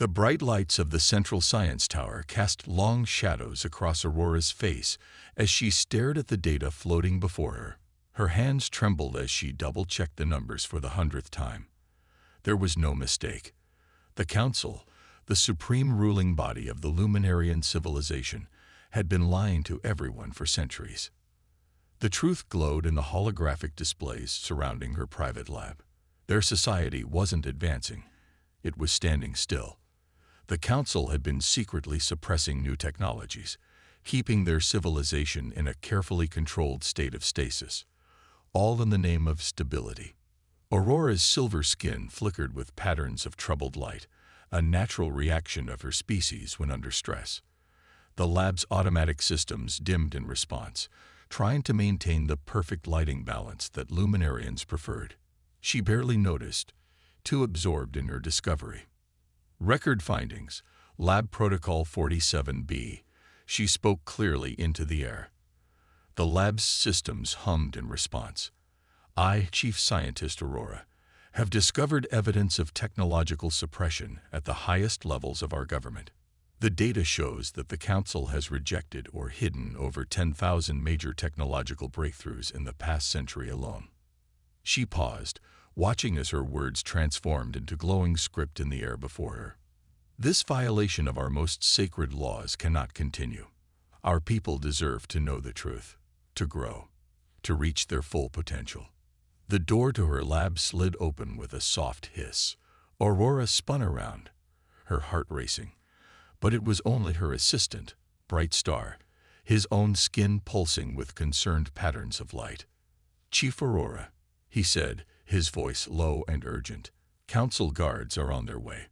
The bright lights of the central science tower cast long shadows across Aurora's face as she stared at the data floating before her. Her hands trembled as she double-checked the numbers for the 100th time. There was no mistake. The Council, the supreme ruling body of the Luminarian civilization, had been lying to everyone for centuries. The truth glowed in the holographic displays surrounding her private lab. Their society wasn't advancing. It was standing still. The Council had been secretly suppressing new technologies, keeping their civilization in a carefully controlled state of stasis, all in the name of stability. Aurora's silver skin flickered with patterns of troubled light, a natural reaction of her species when under stress. The lab's automatic systems dimmed in response, trying to maintain the perfect lighting balance that Luminarians preferred. She barely noticed, too absorbed in her discovery. Record findings, Lab Protocol 47B. She spoke clearly into the air. The lab's systems hummed in response. I, Chief Scientist Aurora, have discovered evidence of technological suppression at the highest levels of our government. The data shows that the Council has rejected or hidden over 10,000 major technological breakthroughs in the past century alone. She paused, watching as her words transformed into glowing script in the air before her. This violation of our most sacred laws cannot continue. Our people deserve to know the truth, to grow, to reach their full potential. The door to her lab slid open with a soft hiss. Aurora spun around, her heart racing. But it was only her assistant, Bright Star, his own skin pulsing with concerned patterns of light. Chief Aurora, he said, his voice low and urgent. Council guards are on their way.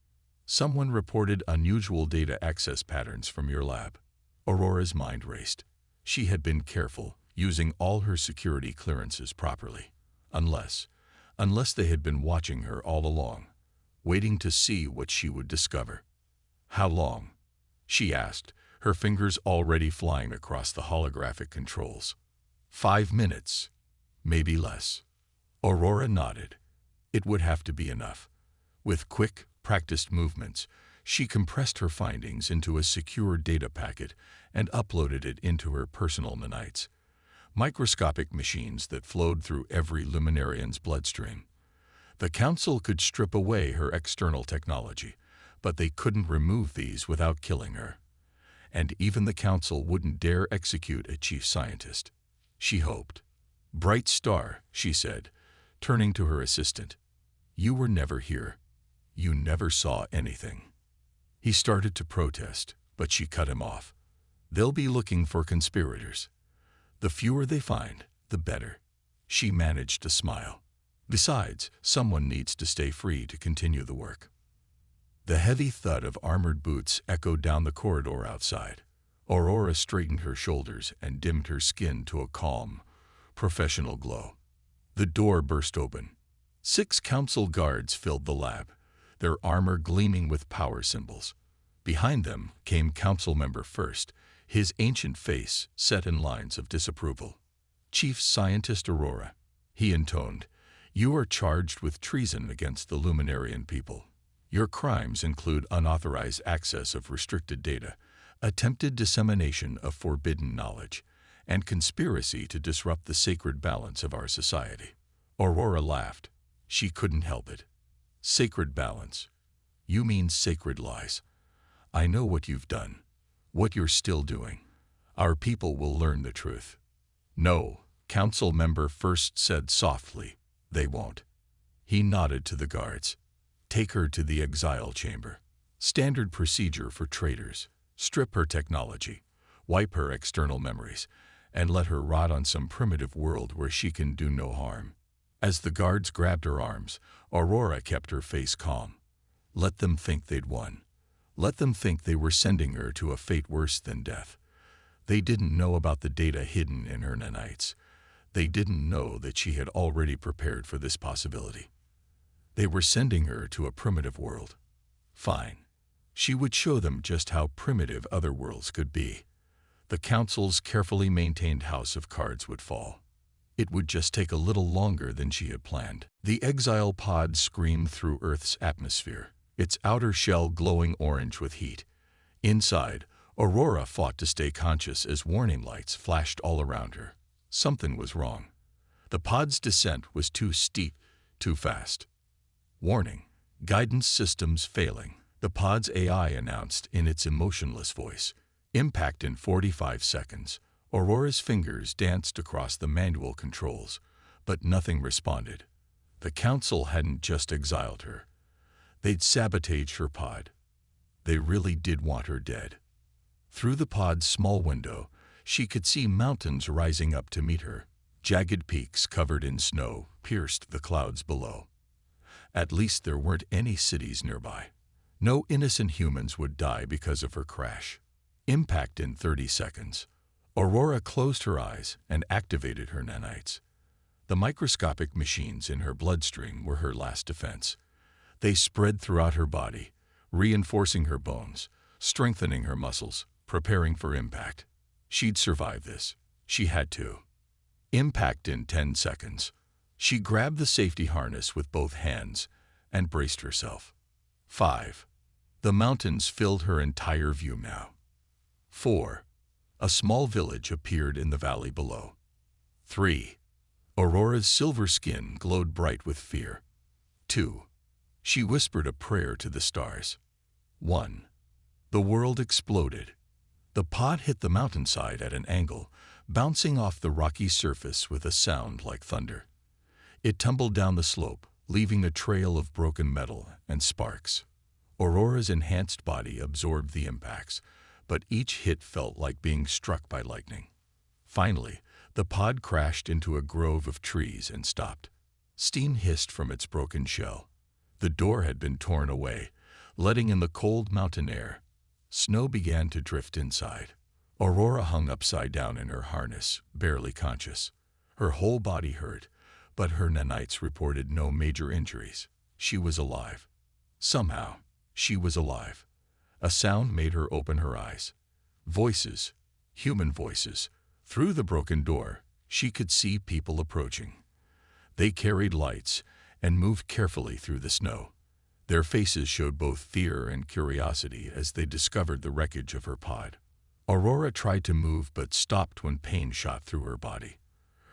Someone reported unusual data access patterns from your lab. Aurora's mind raced. She had been careful, using all her security clearances properly. Unless they had been watching her all along, waiting to see what she would discover. How long? She asked, her fingers already flying across the holographic controls. 5 minutes, maybe less. Aurora nodded. It would have to be enough. With quick, practiced movements, she compressed her findings into a secure data packet and uploaded it into her personal nanites, microscopic machines that flowed through every Luminarian's bloodstream. The Council could strip away her external technology, but they couldn't remove these without killing her. And even the Council wouldn't dare execute a chief scientist. She hoped. Bright Star, she said, turning to her assistant. You were never here. You never saw anything. He started to protest, but she cut him off. They'll be looking for conspirators. The fewer they find, the better. She managed to smile. Besides, someone needs to stay free to continue the work. The heavy thud of armored boots echoed down the corridor outside. Aurora straightened her shoulders and dimmed her skin to a calm, professional glow. The door burst open. 6 Council guards filled the lab, their armor gleaming with power symbols. Behind them came Council Member First, his ancient face set in lines of disapproval. Chief Scientist Aurora, he intoned, you are charged with treason against the Luminarian people. Your crimes include unauthorized access of restricted data, attempted dissemination of forbidden knowledge, and conspiracy to disrupt the sacred balance of our society. Aurora laughed. She couldn't help it. Sacred balance. You mean sacred lies. I know what you've done, what you're still doing. Our people will learn the truth. No, Council Member First said softly, they won't. He nodded to the guards. Take her to the exile chamber. Standard procedure for traitors. Strip her technology, wipe her external memories, and let her rot on some primitive world where she can do no harm. As the guards grabbed her arms, Aurora kept her face calm. Let them think they'd won. Let them think they were sending her to a fate worse than death. They didn't know about the data hidden in her nanites. They didn't know that she had already prepared for this possibility. They were sending her to a primitive world. Fine. She would show them just how primitive other worlds could be. The Council's carefully maintained house of cards would fall. It would just take a little longer than she had planned. The exile pod screamed through Earth's atmosphere, its outer shell glowing orange with heat. Inside, Aurora fought to stay conscious as warning lights flashed all around her. Something was wrong. The pod's descent was too steep, too fast. Warning: guidance systems failing. The pod's AI announced in its emotionless voice. Impact in 45 seconds. Aurora's fingers danced across the manual controls, but nothing responded. The Council hadn't just exiled her. They'd sabotaged her pod. They really did want her dead. Through the pod's small window, she could see mountains rising up to meet her. Jagged peaks covered in snow pierced the clouds below. At least there weren't any cities nearby. No innocent humans would die because of her crash. Impact in 30 seconds. Aurora closed her eyes and activated her nanites. The microscopic machines in her bloodstream were her last defense. They spread throughout her body, reinforcing her bones, strengthening her muscles, preparing for impact. She'd survive this. She had to. Impact in 10 seconds. She grabbed the safety harness with both hands and braced herself. 5. The mountains filled her entire view now. 4. A small village appeared in the valley below. 3. Aurora's silver skin glowed bright with fear. 2. She whispered a prayer to the stars. 1. The world exploded. The pod hit the mountainside at an angle, bouncing off the rocky surface with a sound like thunder. It tumbled down the slope, leaving a trail of broken metal and sparks. Aurora's enhanced body absorbed the impacts, but each hit felt like being struck by lightning. Finally, the pod crashed into a grove of trees and stopped. Steam hissed from its broken shell. The door had been torn away, letting in the cold mountain air. Snow began to drift inside. Aurora hung upside down in her harness, barely conscious. Her whole body hurt, but her nanites reported no major injuries. She was alive. Somehow, she was alive. A sound made her open her eyes. Voices, human voices. Through the broken door, she could see people approaching. They carried lights and moved carefully through the snow. Their faces showed both fear and curiosity as they discovered the wreckage of her pod. Aurora tried to move but stopped when pain shot through her body.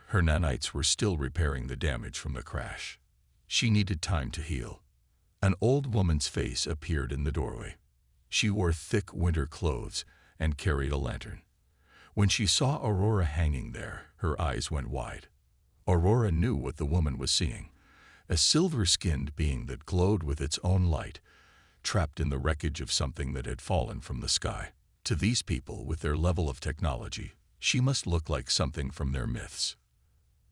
Her nanites were still repairing the damage from the crash. She needed time to heal. An old woman's face appeared in the doorway. She wore thick winter clothes and carried a lantern. When she saw Aurora hanging there, her eyes went wide. Aurora knew what the woman was seeing. A silver-skinned being that glowed with its own light, trapped in the wreckage of something that had fallen from the sky. To these people, with their level of technology, she must look like something from their myths.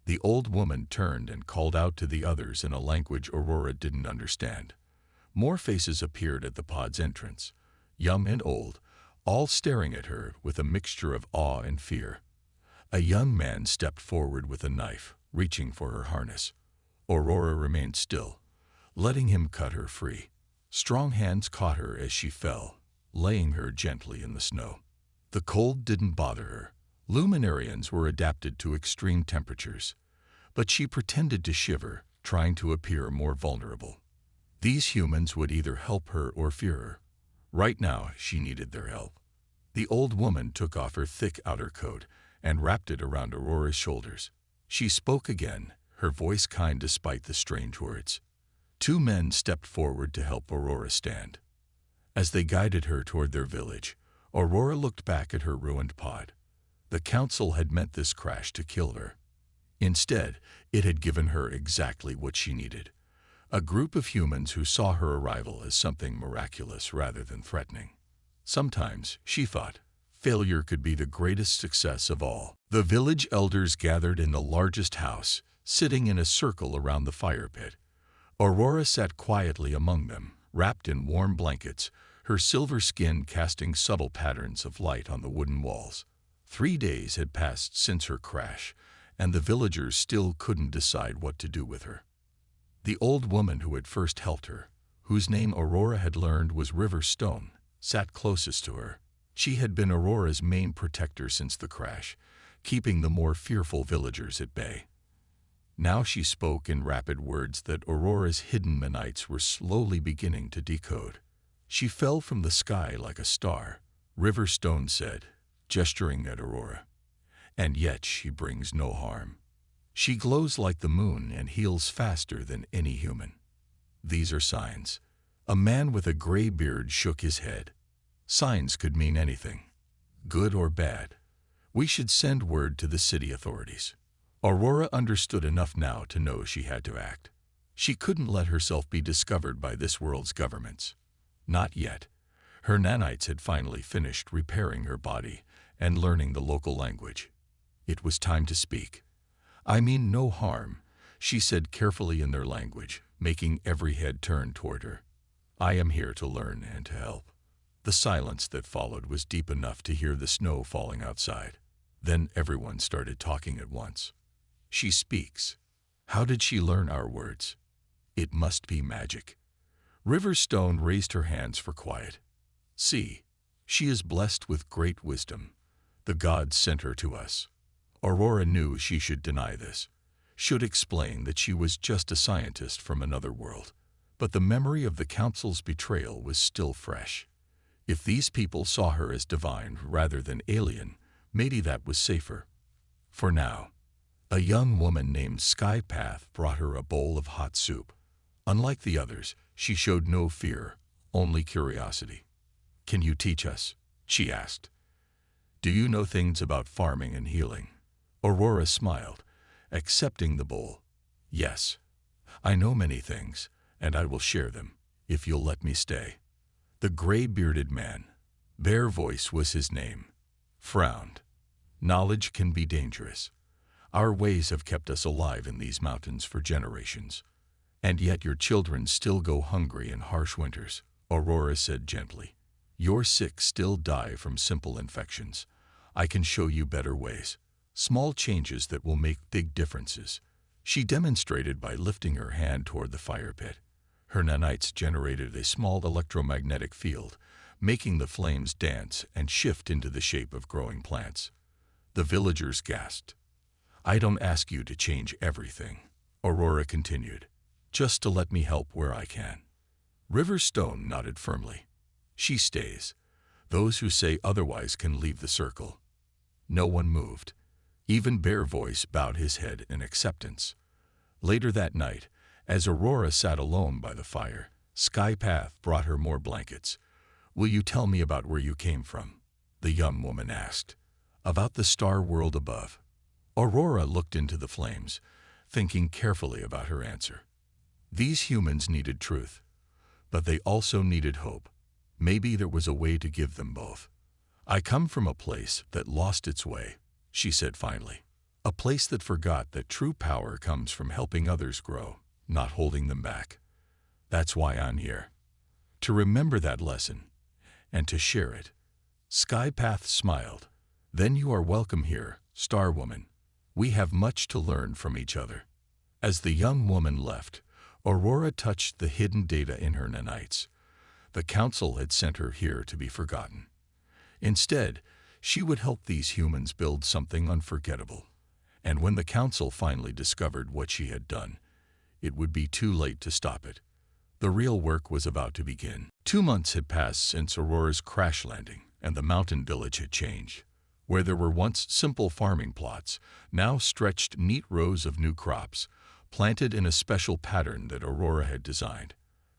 The old woman turned and called out to the others in a language Aurora didn't understand. More faces appeared at the pod's entrance, young and old, all staring at her with a mixture of awe and fear. A young man stepped forward with a knife, reaching for her harness. Aurora remained still, letting him cut her free. Strong hands caught her as she fell, laying her gently in the snow. The cold didn't bother her. Luminarians were adapted to extreme temperatures, but she pretended to shiver, trying to appear more vulnerable. These humans would either help her or fear her. Right now, she needed their help. The old woman took off her thick outer coat and wrapped it around Aurora's shoulders. She spoke again, her voice kind despite the strange words. 2 men stepped forward to help Aurora stand. As they guided her toward their village, Aurora looked back at her ruined pod. The Council had meant this crash to kill her. Instead, it had given her exactly what she needed. A group of humans who saw her arrival as something miraculous rather than threatening. Sometimes, she thought, failure could be the greatest success of all. The village elders gathered in the largest house, sitting in a circle around the fire pit. Aurora sat quietly among them, wrapped in warm blankets, her silver skin casting subtle patterns of light on the wooden walls. 3 days had passed since her crash, and the villagers still couldn't decide what to do with her. The old woman who had first helped her, whose name Aurora had learned was River Stone, sat closest to her. She had been Aurora's main protector since the crash, keeping the more fearful villagers at bay. Now she spoke in rapid words that Aurora's hidden Menites were slowly beginning to decode. She fell from the sky like a star, River Stone said, gesturing at Aurora. And yet she brings no harm. She glows like the moon and heals faster than any human. These are signs. A man with a gray beard shook his head. Signs could mean anything, good or bad. We should send word to the city authorities. Aurora understood enough now to know she had to act. She couldn't let herself be discovered by this world's governments. Not yet. Her nanites had finally finished repairing her body and learning the local language. It was time to speak. I mean no harm, she said carefully in their language, making every head turn toward her. I am here to learn and to help. The silence that followed was deep enough to hear the snow falling outside. Then everyone started talking at once. She speaks. How did she learn our words? It must be magic. River Stone raised her hands for quiet. See, she is blessed with great wisdom. The gods sent her to us. Aurora knew she should deny this, should explain that she was just a scientist from another world. But the memory of the council's betrayal was still fresh. If these people saw her as divine rather than alien, maybe that was safer. For now, a young woman named Skypath brought her a bowl of hot soup. Unlike the others, she showed no fear, only curiosity. Can you teach us? She asked. Do you know things about farming and healing? Aurora smiled, accepting the bowl. Yes, I know many things, and I will share them, if you'll let me stay. The gray-bearded man, Bear Voice was his name, frowned. Knowledge can be dangerous. Our ways have kept us alive in these mountains for generations. And yet your children still go hungry in harsh winters, Aurora said gently. Your sick still die from simple infections. I can show you better ways. Small changes that will make big differences. She demonstrated by lifting her hand toward the fire pit. Her nanites generated a small electromagnetic field, making the flames dance and shift into the shape of growing plants. The villagers gasped. I don't ask you to change everything, Aurora continued, just to let me help where I can. River Stone nodded firmly. She stays. Those who say otherwise can leave the circle. No one moved. Even Bear Voice bowed his head in acceptance. Later that night, as Aurora sat alone by the fire, Skypath brought her more blankets. Will you tell me about where you came from? The young woman asked. About the star world above. Aurora looked into the flames, thinking carefully about her answer. These humans needed truth, but they also needed hope. Maybe there was a way to give them both. I come from a place that lost its way, she said finally. A place that forgot that true power comes from helping others grow, not holding them back. That's why I'm here. To remember that lesson, and to share it. Skypath smiled. Then you are welcome here, Star Woman. We have much to learn from each other. As the young woman left, Aurora touched the hidden data in her nanites. The council had sent her here to be forgotten. Instead, she would help these humans build something unforgettable. And when the council finally discovered what she had done, it would be too late to stop it. The real work was about to begin. 2 months had passed since Aurora's crash landing, and the mountain village had changed. Where there were once simple farming plots, now stretched neat rows of new crops, planted in a special pattern that Aurora had designed.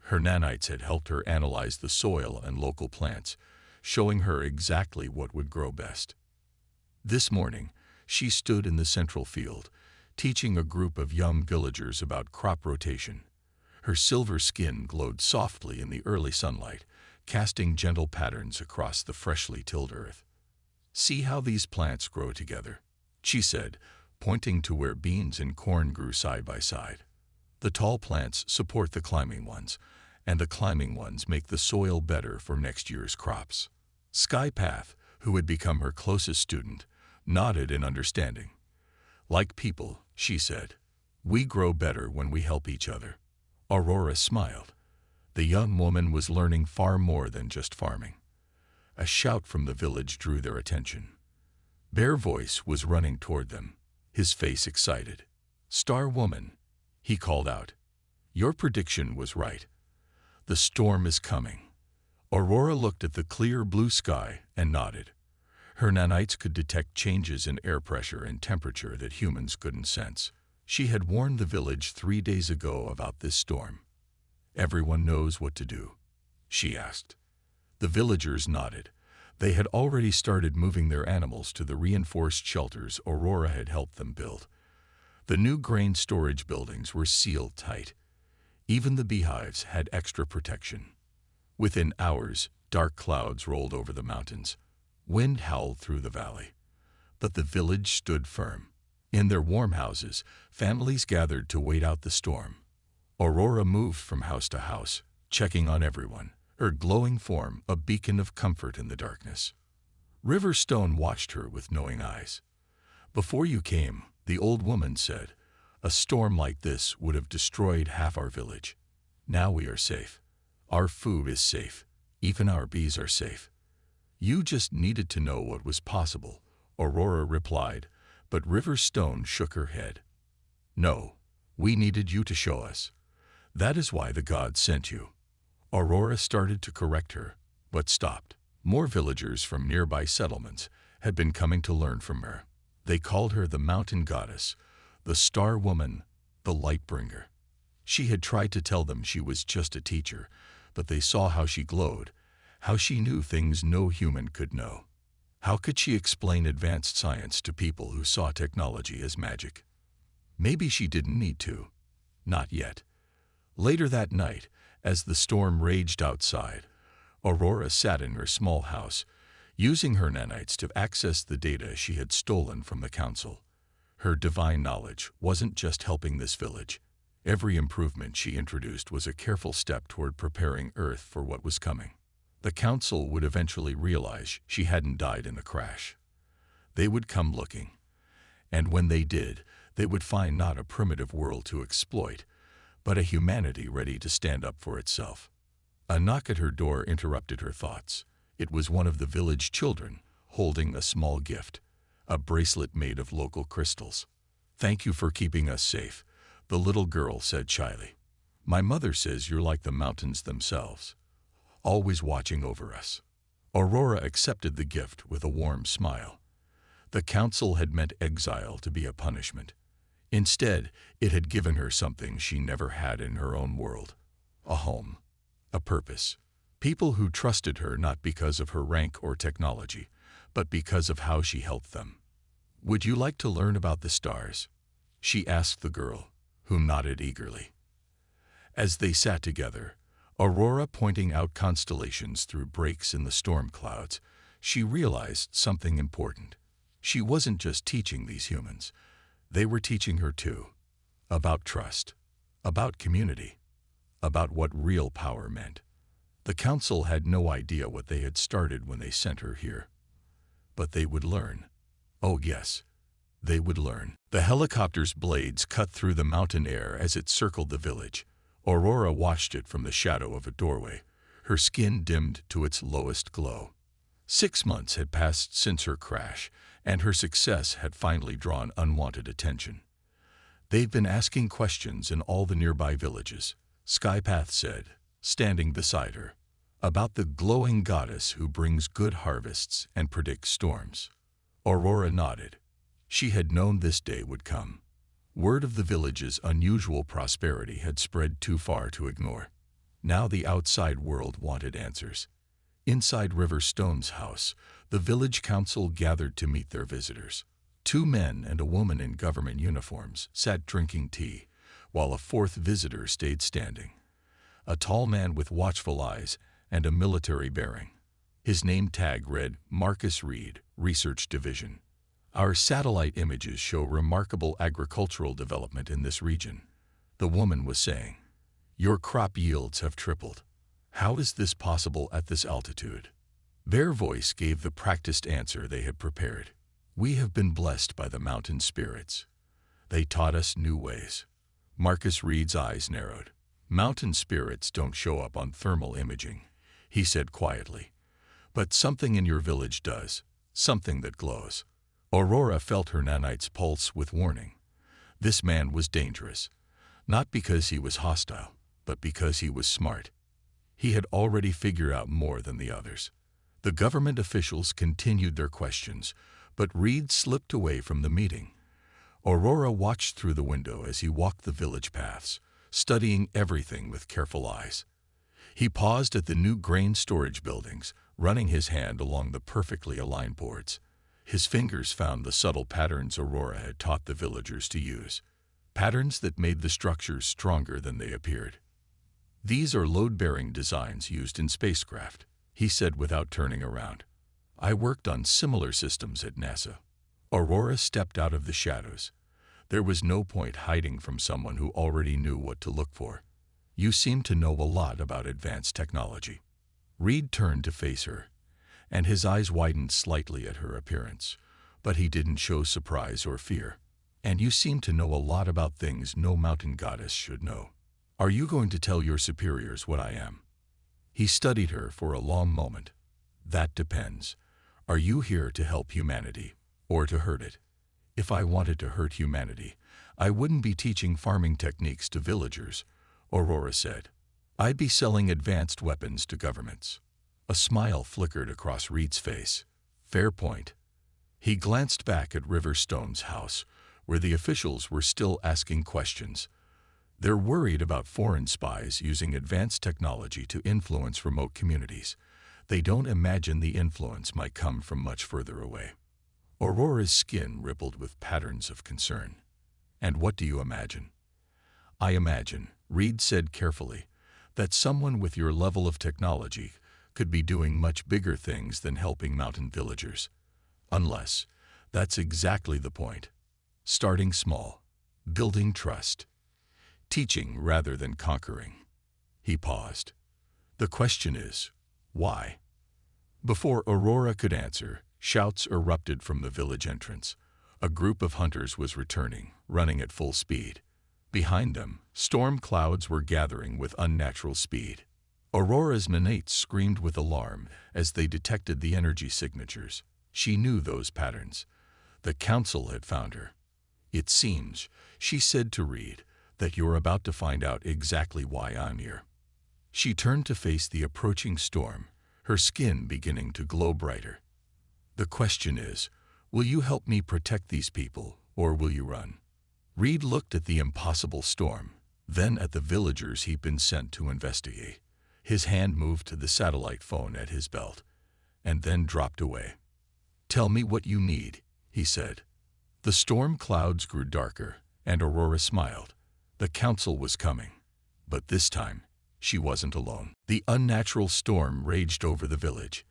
Her nanites had helped her analyze the soil and local plants, showing her exactly what would grow best. This morning, she stood in the central field, teaching a group of young villagers about crop rotation. Her silver skin glowed softly in the early sunlight, casting gentle patterns across the freshly tilled earth. See how these plants grow together, she said, pointing to where beans and corn grew side by side. The tall plants support the climbing ones, and the climbing ones make the soil better for next year's crops. Skypath, who had become her closest student, nodded in understanding. Like people, she said, we grow better when we help each other. Aurora smiled. The young woman was learning far more than just farming. A shout from the village drew their attention. Bear Voice was running toward them, his face excited. "Star Woman," he called out. "Your prediction was right. The storm is coming." Aurora looked at the clear blue sky and nodded. Her nanites could detect changes in air pressure and temperature that humans couldn't sense. She had warned the village 3 days ago about this storm. "Everyone knows what to do?" she asked. The villagers nodded. They had already started moving their animals to the reinforced shelters Aurora had helped them build. The new grain storage buildings were sealed tight. Even the beehives had extra protection. Within hours, dark clouds rolled over the mountains. Wind howled through the valley. But the village stood firm. In their warm houses, families gathered to wait out the storm. Aurora moved from house to house, checking on everyone, her glowing form a beacon of comfort in the darkness. River Stone watched her with knowing eyes. "Before you came," the old woman said, "a storm like this would have destroyed half our village. Now we are safe. Our food is safe. Even our bees are safe." "You just needed to know what was possible," Aurora replied, but River Stone shook her head. "No, we needed you to show us. That is why the gods sent you." Aurora started to correct her, but stopped. More villagers from nearby settlements had been coming to learn from her. They called her the Mountain Goddess, the Star Woman, the Lightbringer. She had tried to tell them she was just a teacher, but they saw how she glowed, how she knew things no human could know. How could she explain advanced science to people who saw technology as magic? Maybe she didn't need to. Not yet. Later that night, as the storm raged outside, Aurora sat in her small house, using her nanites to access the data she had stolen from the council. Her divine knowledge wasn't just helping this village. Every improvement she introduced was a careful step toward preparing Earth for what was coming. The council would eventually realize she hadn't died in the crash. They would come looking. And when they did, they would find not a primitive world to exploit, but a humanity ready to stand up for itself. A knock at her door interrupted her thoughts. It was one of the village children, holding a small gift, a bracelet made of local crystals. "Thank you for keeping us safe," the little girl said shyly. "My mother says you're like the mountains themselves, always watching over us." Aurora accepted the gift with a warm smile. The council had meant exile to be a punishment. Instead, it had given her something she never had in her own world: a home, a purpose. People who trusted her not because of her rank or technology, but because of how she helped them. "Would you like to learn about the stars?" she asked the girl, who nodded eagerly. As they sat together, Aurora pointing out constellations through breaks in the storm clouds, she realized something important. She wasn't just teaching these humans. They were teaching her too. About trust, about community, about what real power meant. The council had no idea what they had started when they sent her here. But they would learn. Oh yes, they would learn. The helicopter's blades cut through the mountain air as it circled the village. Aurora watched it from the shadow of a doorway, her skin dimmed to its lowest glow. 6 months had passed since her crash, and her success had finally drawn unwanted attention. "They've been asking questions in all the nearby villages," Skypath said, standing beside her, "about the glowing goddess who brings good harvests and predicts storms." Aurora nodded. She had known this day would come. Word of the village's unusual prosperity had spread too far to ignore. Now the outside world wanted answers. Inside River Stone's house, the village council gathered to meet their visitors. 2 men and a woman in government uniforms sat drinking tea, while a 4th visitor stayed standing. A tall man with watchful eyes and a military bearing. His name tag read Marcus Reed, Research Division. "Our satellite images show remarkable agricultural development in this region," the woman was saying. "Your crop yields have tripled. How is this possible at this altitude?" Their voice gave the practiced answer they had prepared. "We have been blessed by the mountain spirits. They taught us new ways." Marcus Reed's eyes narrowed. "Mountain spirits don't show up on thermal imaging," he said quietly. "But something in your village does, something that glows." Aurora felt her nanites pulse with warning. This man was dangerous, not because he was hostile, but because he was smart. He had already figured out more than the others. The government officials continued their questions, but Reed slipped away from the meeting. Aurora watched through the window as he walked the village paths, studying everything with careful eyes. He paused at the new grain storage buildings, running his hand along the perfectly aligned boards. His fingers found the subtle patterns Aurora had taught the villagers to use, patterns that made the structures stronger than they appeared. "These are load-bearing designs used in spacecraft," he said without turning around. "I worked on similar systems at NASA." Aurora stepped out of the shadows. There was no point hiding from someone who already knew what to look for. "You seem to know a lot about advanced technology." Reed turned to face her, and his eyes widened slightly at her appearance, but he didn't show surprise or fear. "And you seem to know a lot about things no mountain goddess should know. Are you going to tell your superiors what I am?" He studied her for a long moment. "That depends. Are you here to help humanity, or to hurt it?" "If I wanted to hurt humanity, I wouldn't be teaching farming techniques to villagers," Aurora said. "I'd be selling advanced weapons to governments." A smile flickered across Reed's face. "Fair point." He glanced back at Riverstone's house, where the officials were still asking questions. They're worried about foreign spies using advanced technology to influence remote communities. They don't imagine the influence might come from much further away. Aurora's skin rippled with patterns of concern. "And what do you imagine?" "I imagine," Reed said carefully, "that someone with your level of technology could be doing much bigger things than helping mountain villagers. Unless, that's exactly the point. Starting small, building trust, teaching rather than conquering." He paused. "The question is, why?" Before Aurora could answer, shouts erupted from the village entrance. A group of hunters was returning, running at full speed. Behind them, storm clouds were gathering with unnatural speed. Aurora's Nanates screamed with alarm as they detected the energy signatures. She knew those patterns. The council had found her. "It seems," she said to Reed, "that you're about to find out exactly why I'm here." She turned to face the approaching storm, her skin beginning to glow brighter. "The question is, will you help me protect these people, or will you run?" Reed looked at the impossible storm, then at the villagers he'd been sent to investigate. His hand moved to the satellite phone at his belt, and then dropped away. "Tell me what you need," he said. The storm clouds grew darker, and Aurora smiled. The council was coming. But this time, she wasn't alone. The unnatural storm raged over the village.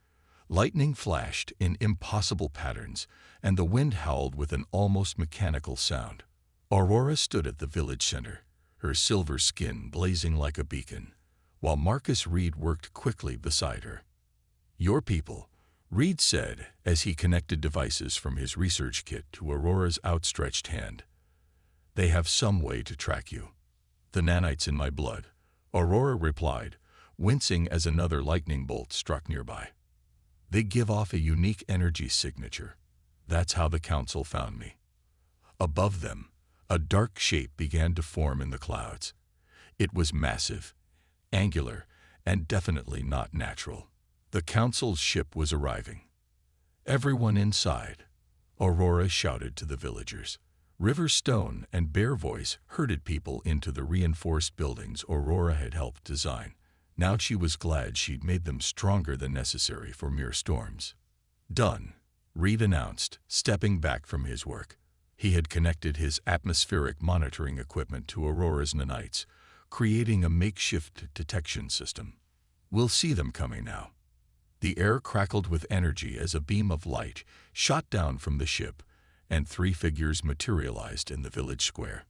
Lightning flashed in impossible patterns, and the wind howled with an almost mechanical sound. Aurora stood at the village center, her silver skin blazing like a beacon, while Marcus Reed worked quickly beside her. "Your people," Reed said as he connected devices from his research kit to Aurora's outstretched hand. "They have some way to track you." "The nanites in my blood," Aurora replied, wincing as another lightning bolt struck nearby. "They give off a unique energy signature. That's how the council found me." Above them, a dark shape began to form in the clouds. It was massive, angular, and definitely not natural. The council's ship was arriving. "Everyone inside," Aurora shouted to the villagers. Riverstone and Bear Voice herded people into the reinforced buildings Aurora had helped design. Now she was glad she'd made them stronger than necessary for mere storms. "Done," Reed announced, stepping back from his work. He had connected his atmospheric monitoring equipment to Aurora's nanites, creating a makeshift detection system. "We'll see them coming now." The air crackled with energy as a beam of light shot down from the ship, and 3 figures materialized in the village square.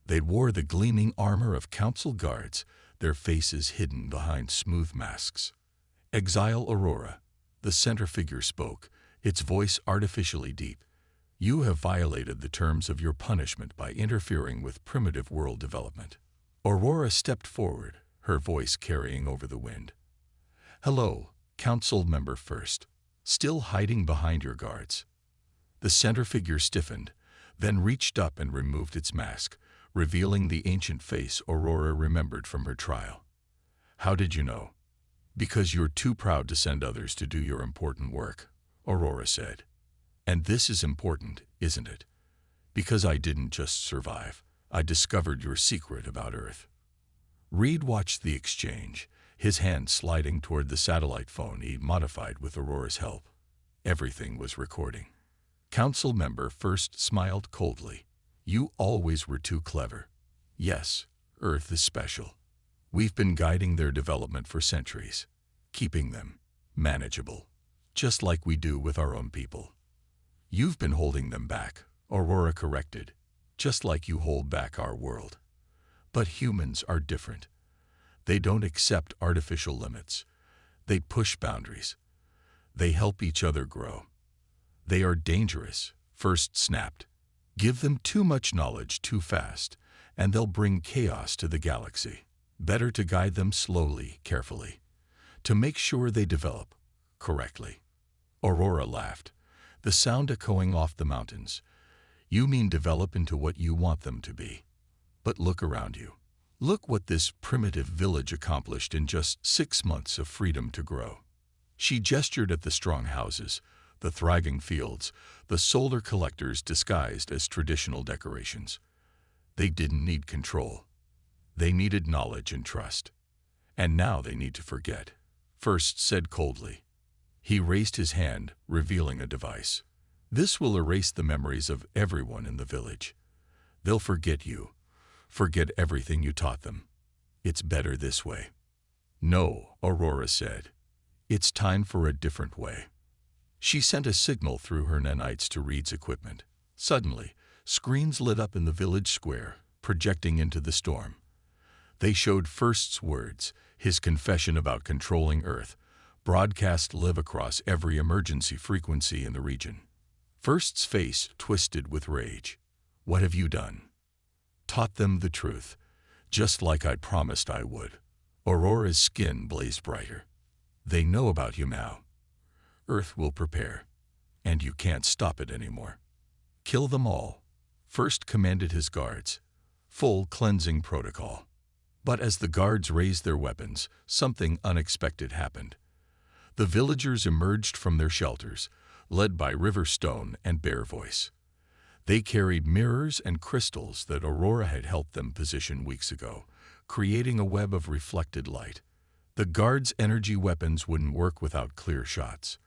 They wore the gleaming armor of council guards, their faces hidden behind smooth masks. "Exile Aurora," the center figure spoke, its voice artificially deep. "You have violated the terms of your punishment by interfering with primitive world development." Aurora stepped forward, her voice carrying over the wind. "Hello, Council Member First. Still hiding behind your guards?" The center figure stiffened, then reached up and removed its mask, revealing the ancient face Aurora remembered from her trial. "How did you know?" "Because you're too proud to send others to do your important work," Aurora said. "And this is important, isn't it? Because I didn't just survive. I discovered your secret about Earth." Reed watched the exchange, his hand sliding toward the satellite phone he modified with Aurora's help. Everything was recording. Council member First smiled coldly. "You always were too clever. Yes, Earth is special. We've been guiding their development for centuries, keeping them manageable, just like we do with our own people." "You've been holding them back," Aurora corrected, "just like you hold back our world. But humans are different. They don't accept artificial limits. They push boundaries. They help each other grow. They are dangerous," First snapped. "Give them too much knowledge too fast, and they'll bring chaos to the galaxy. Better to guide them slowly, carefully, to make sure they develop correctly." Aurora laughed, the sound echoing off the mountains. "You mean develop into what you want them to be. But look around you. Look what this primitive village accomplished in just 6 months of freedom to grow." She gestured at the strong houses, the thriving fields, the solar collectors disguised as traditional decorations. They didn't need control. They needed knowledge and trust. "And now they need to forget," First said coldly. He raised his hand, revealing a device. "This will erase the memories of everyone in the village. They'll forget you, forget everything you taught them. It's better this way." "No," Aurora said. "It's time for a different way." She sent a signal through her nanites to Reed's equipment. Suddenly, screens lit up in the village square, projecting into the storm. They showed First's words, his confession about controlling Earth, broadcast live across every emergency frequency in the region. First's face twisted with rage. "What have you done?" "Taught them the truth, just like I promised I would." Aurora's skin blazed brighter. "They know about you now. Earth will prepare, and you can't stop it anymore. Kill them all," First commanded his guards. Full cleansing protocol. But as the guards raised their weapons, something unexpected happened. The villagers emerged from their shelters, led by River Stone and Bear Voice. They carried mirrors and crystals that Aurora had helped them position weeks ago, creating a web of reflected light. The guards' energy weapons wouldn't work without clear shots,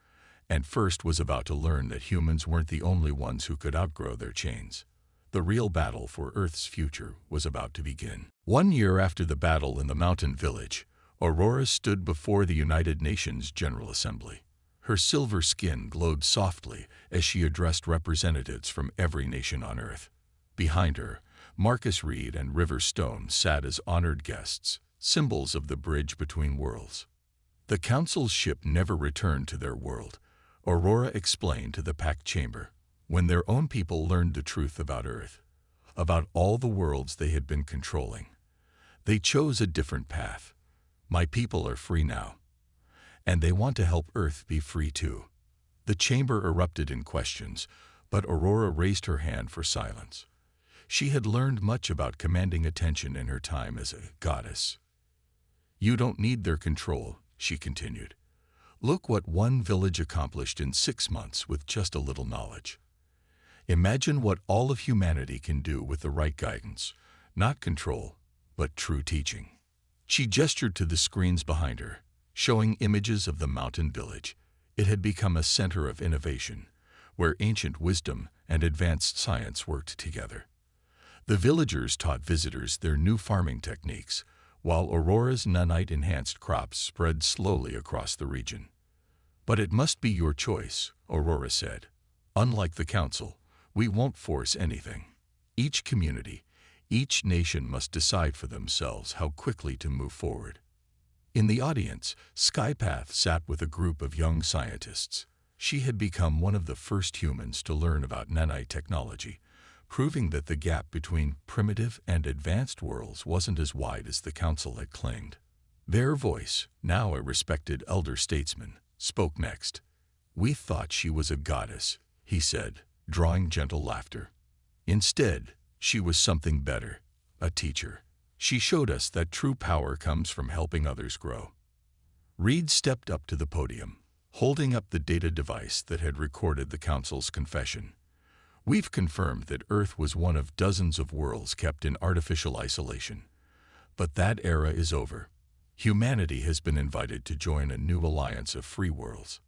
and First was about to learn that humans weren't the only ones who could outgrow their chains. The real battle for Earth's future was about to begin. 1 year after the battle in the mountain village, Aurora stood before the United Nations General Assembly. Her silver skin glowed softly as she addressed representatives from every nation on Earth. Behind her, Marcus Reed and River Stone sat as honored guests, symbols of the bridge between worlds. The Council's ship never returned to their world, Aurora explained to the packed chamber. When their own people learned the truth about Earth, about all the worlds they had been controlling, they chose a different path. "My people are free now, and they want to help Earth be free too." The chamber erupted in questions, but Aurora raised her hand for silence. She had learned much about commanding attention in her time as a goddess. "You don't need their control," she continued. "Look what one village accomplished in 6 months with just a little knowledge. Imagine what all of humanity can do with the right guidance, not control, but true teaching." She gestured to the screens behind her, showing images of the mountain village. It had become a center of innovation, where ancient wisdom and advanced science worked together. The villagers taught visitors their new farming techniques, while Aurora's nanite-enhanced crops spread slowly across the region. "But it must be your choice," Aurora said. "Unlike the Council, we won't force anything. Each community, each nation must decide for themselves how quickly to move forward." In the audience, Skypath sat with a group of young scientists. She had become one of the first humans to learn about nanite technology, proving that the gap between primitive and advanced worlds wasn't as wide as the Council had claimed. Their voice, now a respected elder statesman, spoke next. "We thought she was a goddess," he said, drawing gentle laughter. Instead, she was something better, a teacher. She showed us that true power comes from helping others grow. Reed stepped up to the podium, holding up the data device that had recorded the Council's confession. We've confirmed that Earth was one of dozens of worlds kept in artificial isolation. But that era is over. Humanity has been invited to join a new alliance of free worlds.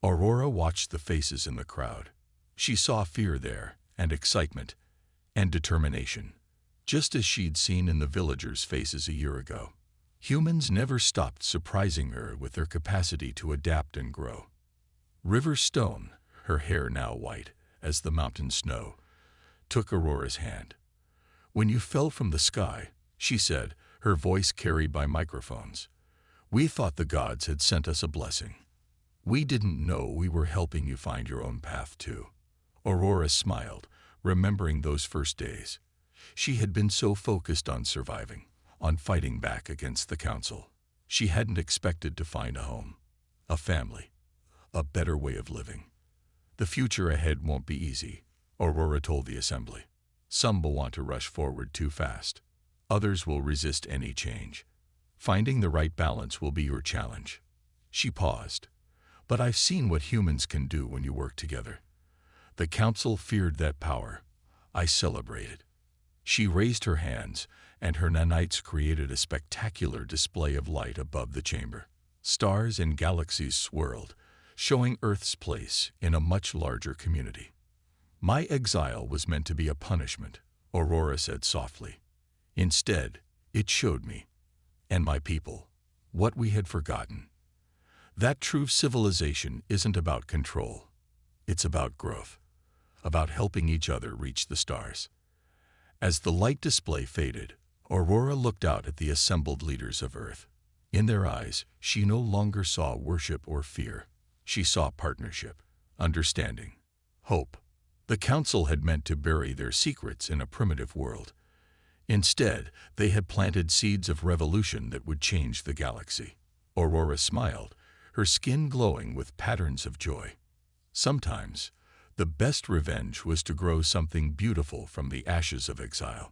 Aurora watched the faces in the crowd. She saw fear there, and excitement, and determination, just as she'd seen in the villagers' faces a year ago. Humans never stopped surprising her with their capacity to adapt and grow. River Stone, her hair now white as the mountain snow, took Aurora's hand. "When you fell from the sky," she said, her voice carried by microphones, "we thought the gods had sent us a blessing. We didn't know we were helping you find your own path too." Aurora smiled, remembering those first days. She had been so focused on surviving, on fighting back against the Council. She hadn't expected to find a home, a family, a better way of living. "The future ahead won't be easy," Aurora told the assembly. "Some will want to rush forward too fast. Others will resist any change. Finding the right balance will be your challenge." She paused. "But I've seen what humans can do when you work together. The Council feared that power. I celebrated." She raised her hands, and her nanites created a spectacular display of light above the chamber. Stars and galaxies swirled, showing Earth's place in a much larger community. "My exile was meant to be a punishment," Aurora said softly. "Instead, it showed me, and my people, what we had forgotten. That true civilization isn't about control. It's about growth, about helping each other reach the stars." As the light display faded, Aurora looked out at the assembled leaders of Earth. In their eyes, she no longer saw worship or fear. She saw partnership, understanding, hope. The Council had meant to bury their secrets in a primitive world. Instead, they had planted seeds of revolution that would change the galaxy. Aurora smiled, her skin glowing with patterns of joy. Sometimes, the best revenge was to grow something beautiful from the ashes of exile.